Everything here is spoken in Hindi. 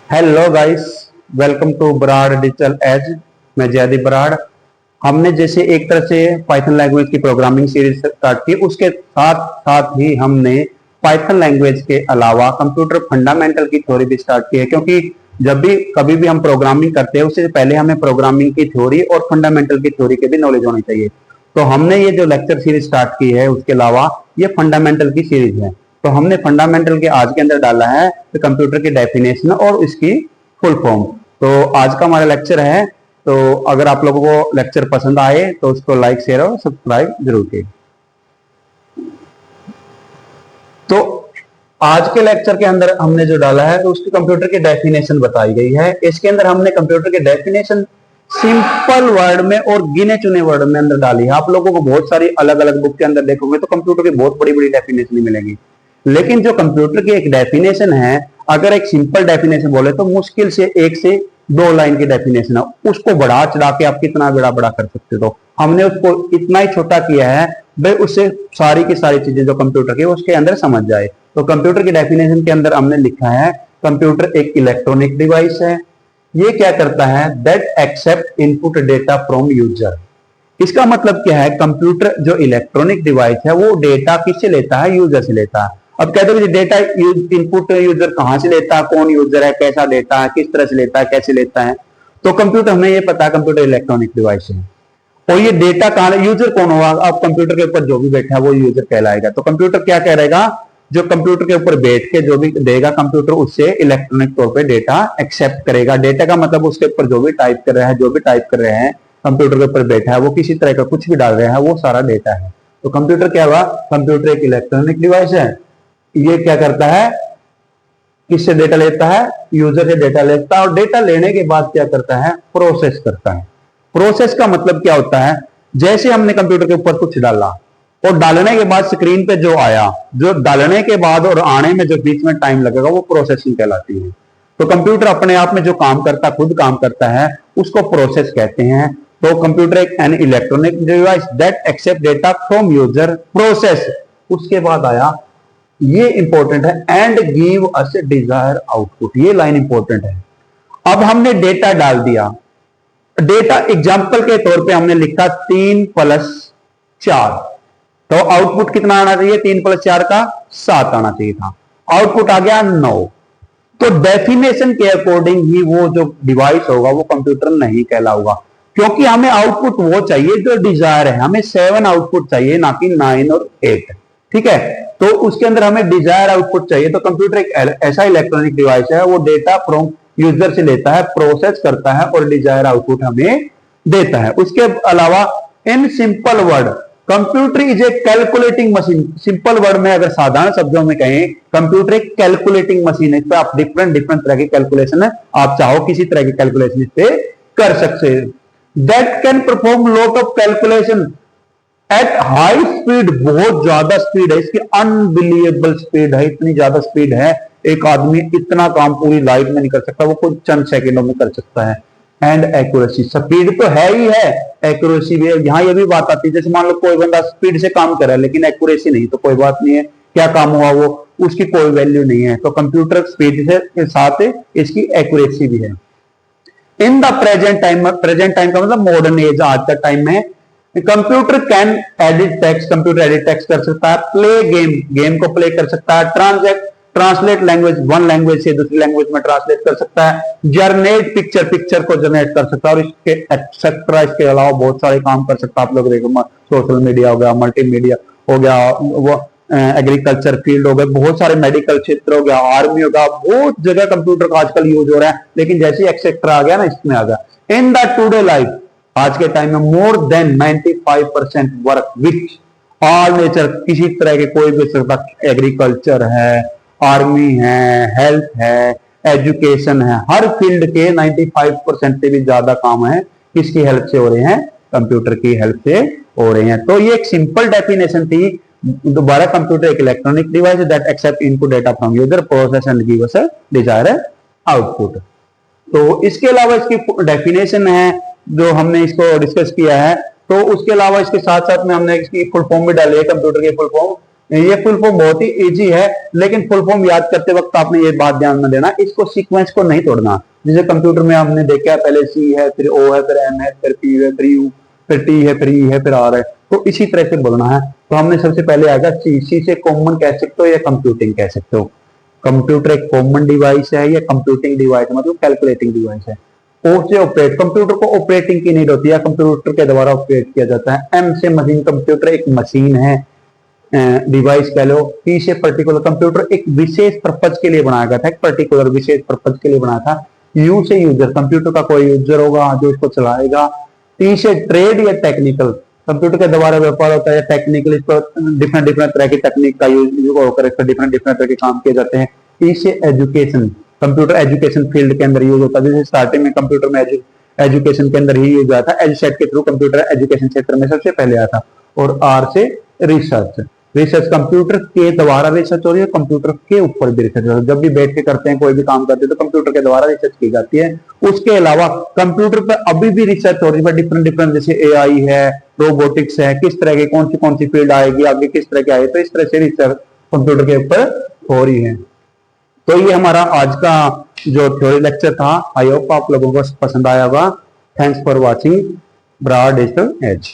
Hello guys, welcome to Brar digital age. मैं जयदीप बराड़। हमने जैसे एक तरह से पाइथन लैंग्वेज की प्रोग्रामिंग सीरीज स्टार्ट की, उसके साथ साथ ही हमने पाइथन लैंग्वेज के अलावा कंप्यूटर फंडामेंटल की थ्योरी भी स्टार्ट की है, क्योंकि जब भी कभी भी हम प्रोग्रामिंग करते हैं उससे पहले हमें प्रोग्रामिंग की थ्योरी और फंडामेंटल की थ्योरी के भी नॉलेज होनी चाहिए। तो हमने ये जो लेक्चर सीरीज स्टार्ट की है उसके अलावा ये फंडामेंटल की सीरीज है। तो हमने फंडामेंटल के आज के अंदर डाला है तो कंप्यूटर की डेफिनेशन और इसकी फुल फॉर्म। तो आज का हमारा लेक्चर है। तो अगर आप लोगों को लेक्चर पसंद आए तो उसको लाइक शेयर और सब्सक्राइब जरूर कीजिए। तो आज के लेक्चर के अंदर हमने जो डाला है तो उसकी कंप्यूटर की डेफिनेशन बताई गई है। इसके अंदर हमने कंप्यूटर की डेफिनेशन सिंपल वर्ड में और गिने चुने वर्ड में अंदर डाली है। आप लोगों को बहुत सारी अलग अलग बुक के अंदर देखोगे तो कंप्यूटर की बहुत बड़ी बड़ी डेफिनेशन मिलेगी, लेकिन जो कंप्यूटर की एक डेफिनेशन है, अगर एक सिंपल डेफिनेशन बोले तो मुश्किल से 1 से 2 लाइन की डेफिनेशन है। उसको बढ़ा चढ़ा के आप कितना बड़ा बड़ा कर सकते हो। तो हमने उसको इतना ही छोटा किया है भाई उससे सारी की सारी चीजें जो कंप्यूटर की उसके अंदर समझ जाए। तो कंप्यूटर की डेफिनेशन के अंदर हमने लिखा है कंप्यूटर एक इलेक्ट्रॉनिक डिवाइस है। ये क्या करता है? That accept input data from user. इसका मतलब क्या है? कंप्यूटर जो इलेक्ट्रॉनिक डिवाइस है वो डेटा किससे लेता है? यूजर से लेता है। अब कहते हैं डेटा इनपुट यूजर कहां से लेता है, कौन यूजर है, कैसा डेटा है, किस तरह से लेता है, कैसे लेता है। तो कंप्यूटर, हमें ये पता है कंप्यूटर इलेक्ट्रॉनिक डिवाइस है और ये डेटा कहां, यूजर कौन होगा? अब कंप्यूटर के ऊपर जो भी बैठा है वो यूजर कहलाएगा। तो कंप्यूटर क्या कह रहेगा? जो कंप्यूटर के ऊपर बैठ के जो भी देगा कंप्यूटर उससे इलेक्ट्रॉनिक तौर पे डेटा एक्सेप्ट करेगा। डेटा का मतलब उसके ऊपर जो भी टाइप कर रहा है, जो भी टाइप कर रहे हैं कंप्यूटर के ऊपर बैठा है वो किसी तरह का कुछ भी डाल रहे हैं वो सारा डेटा है। तो कंप्यूटर क्या हुआ? कंप्यूटर एक इलेक्ट्रॉनिक डिवाइस है। ये क्या करता है? किससे डेटा लेता है? यूजर से डेटा लेता है और डेटा लेने के बाद क्या करता है? प्रोसेस करता है। प्रोसेस का मतलब क्या होता है? जैसे हमने कंप्यूटर के ऊपर कुछ डाला और डालने के बाद स्क्रीन पे जो आया, जो डालने के बाद और आने में जो बीच में टाइम लगेगा वो प्रोसेसिंग कहलाती है। तो कंप्यूटर अपने आप में जो काम करता है, खुद काम करता है, उसको प्रोसेस कहते हैं। तो कंप्यूटर एक an electronic device that accept data from user, process. उसके बाद आया, ये इंपॉर्टेंट है, and give us desire output. ये लाइन इंपॉर्टेंट है। अब हमने डेटा डाल दिया, डेटा एग्जाम्पल के तौर पे हमने लिखा 3+4, तो आउटपुट कितना आना चाहिए? 3+4 का 7 आना चाहिए था। आउटपुट आ गया 9। तो डेफिनेशन के अकॉर्डिंग ही वो जो डिवाइस होगा वो कंप्यूटर नहीं कहलाऊगा, क्योंकि हमें आउटपुट वो चाहिए जो डिजायर है। हमें 7 आउटपुट चाहिए, ना कि 9 और 8। ठीक है, तो उसके अंदर हमें डिजायर आउटपुट चाहिए। तो कंप्यूटर एक ऐसा इलेक्ट्रॉनिक डिवाइस है, वो डेटा फ्रॉम यूजर से लेता है, प्रोसेस करता है और डिजायर आउटपुट हमें देता है। उसके अलावा in simple word, computer is a calculating machine. Simple word में अगर साधारण शब्दों में कहें, कंप्यूटर एक कैलकुलेटिंग मशीन है। इस पर आप डिफरेंट डिफरेंट तरह की कैलकुलेशन है, आप चाहो किसी तरह की कैलकुलेशन इस पे कर सकते हैं। That can perform lot of calculation at high speed. बहुत ज्यादा स्पीड है इसकी, अनबिलीवेबल स्पीड है, इतनी ज्यादा स्पीड है एक आदमी इतना काम पूरी लाइफ में नहीं कर सकता, वो कुछ चंद सेकंडों में कर सकता है। एंड एक्यूरेसी, स्पीड तो है ही है, एक्यूरेसी भी है। यहां ये भी बात आती है, जैसे मान लो कोई बंदा स्पीड से काम कर रहा है लेकिन एक्यूरेसी नहीं, तो कोई बात नहीं है, क्या काम हुआ वो, उसकी कोई वैल्यू नहीं है। तो कंप्यूटर स्पीड से के साथ इसकी एक्यूरेसी भी है। In the present time, present time का मतलब मॉडर्न एज, आज का टाइम में computer can edit text, computer edit text कर सकता है, प्ले गेम, गेम को प्ले कर सकता है, ट्रांसलेट लैंग्वेज, वन लैंग्वेज से दूसरी लैंग्वेज में ट्रांसलेट कर सकता है, जनरेट पिक्चर, पिक्चर को जनरेट कर सकता है और इसके एक्सेट्रा, इसके अलावा बहुत सारे काम कर सकता है। आप लोग देखो, सोशल मीडिया हो गया, मल्टीमीडिया हो गया, वो एग्रीकल्चर फील्ड हो गया, बहुत सारे मेडिकल क्षेत्र हो गया, आर्मी हो गया, बहुत जगह कंप्यूटर का आजकल यूज हो रहा है। लेकिन जैसे ही एक्सेट्रा आ गया ना, इसमें आ गया। इन द टुडे लाइफ, आज के टाइम में more than 95% work which all nature, किसी तरह के कोई भी सकता, एग्रीकल्चर है, आर्मी है, हेल्थ है, एजुकेशन है, हर फील्ड के 95% से भी ज्यादा काम है किसकी हेल्प से हो रहे हैं? कंप्यूटर की हेल्प से हो रहे हैं। तो ये एक सिंपल डेफिनेशन थी। दोबारा, कंप्यूटर एक electronic device that accept input data from user, process and give us a desired output. तो इसके अलावा इसकी डेफिनेशन है जो हमने इसको डिस्कस किया है। तो उसके अलावा इसके साथ साथ में हमने इसकी फुल फॉर्म भी डाली है, कंप्यूटर की फुल फॉर्म। ये फुल फॉर्म बहुत ही इजी है, लेकिन फुल फॉर्म याद करते वक्त आपने ये बात ध्यान में देना, इसको सीक्वेंस को नहीं तोड़ना। जैसे कंप्यूटर में हमने देखा है पहले सी है, फिर ओ है, फिर एम है, फिर पी है, फिर यू, फिर टी है, फिर ई है, फिर आर है, तो इसी तरह से बोलना है। तो हमने सबसे पहले आएगा सी। सी से कॉमन कह सकते हो या कंप्यूटिंग कह सकते हो। कंप्यूटर एक कॉमन डिवाइस है या कंप्यूटिंग डिवाइस मतलब कैलकुलेटिंग डिवाइस है। ओ से ऑपरेट, कंप्यूटर को ऑपरेटिंग की नीड होती है, कंप्यूटर के द्वारा ऑपरेट किया जाता है। एम से मशीन, कंप्यूटर एक मशीन है, डिवाइस कह लो। पी से पर्टिकुलर, कंप्यूटर एक विशेष पर्पज के लिए बनाया गया था, एक पर्टिकुलर विशेष पर्पज के लिए बनाया था। यू से यूजर, कंप्यूटर का कोई यूजर होगा जो इसको चलाएगा। टी से ट्रेड या टेक्निकल, कंप्यूटर के द्वारा व्यापार होता है, टेक्निकल इसको डिफरेंट डिफरेंट तरह की तकनीक का यूज होकर इसको डिफरेंट डिफरेंट तरह के काम किए जाते हैं। ई से एजुकेशन, कंप्यूटर एजुकेशन फील्ड के अंदर यूज होता है। जैसे स्टार्टिंग में कंप्यूटर में एजुकेशन के अंदर ही यूज हुआ था, एजुसेट के थ्रू कंप्यूटर एजुकेशन क्षेत्र में सबसे पहले आया था। और आर से रिसर्च, रिसर्च कंप्यूटर के द्वारा रिसर्च हो रही है, कंप्यूटर के ऊपर भी रिसर्च हो रही है। जब भी बैठ के करते हैं, कोई भी काम करते हैं, तो कंप्यूटर के द्वारा रिसर्च की जाती है। उसके अलावा कंप्यूटर पर अभी भी रिसर्च हो रही है, डिफरेंट डिफरेंट, जैसे एआई है, रोबोटिक्स है, किस तरह की कौन सी फील्ड आएगी आगे, किस तरह की आएगी, तो इस तरह से रिसर्च कंप्यूटर के ऊपर हो रही है। तो ये हमारा आज का जो थ्योरी लेक्चर था, आई होप आप लोगों को पसंद आया होगा। Thanks for watching Brar digital as.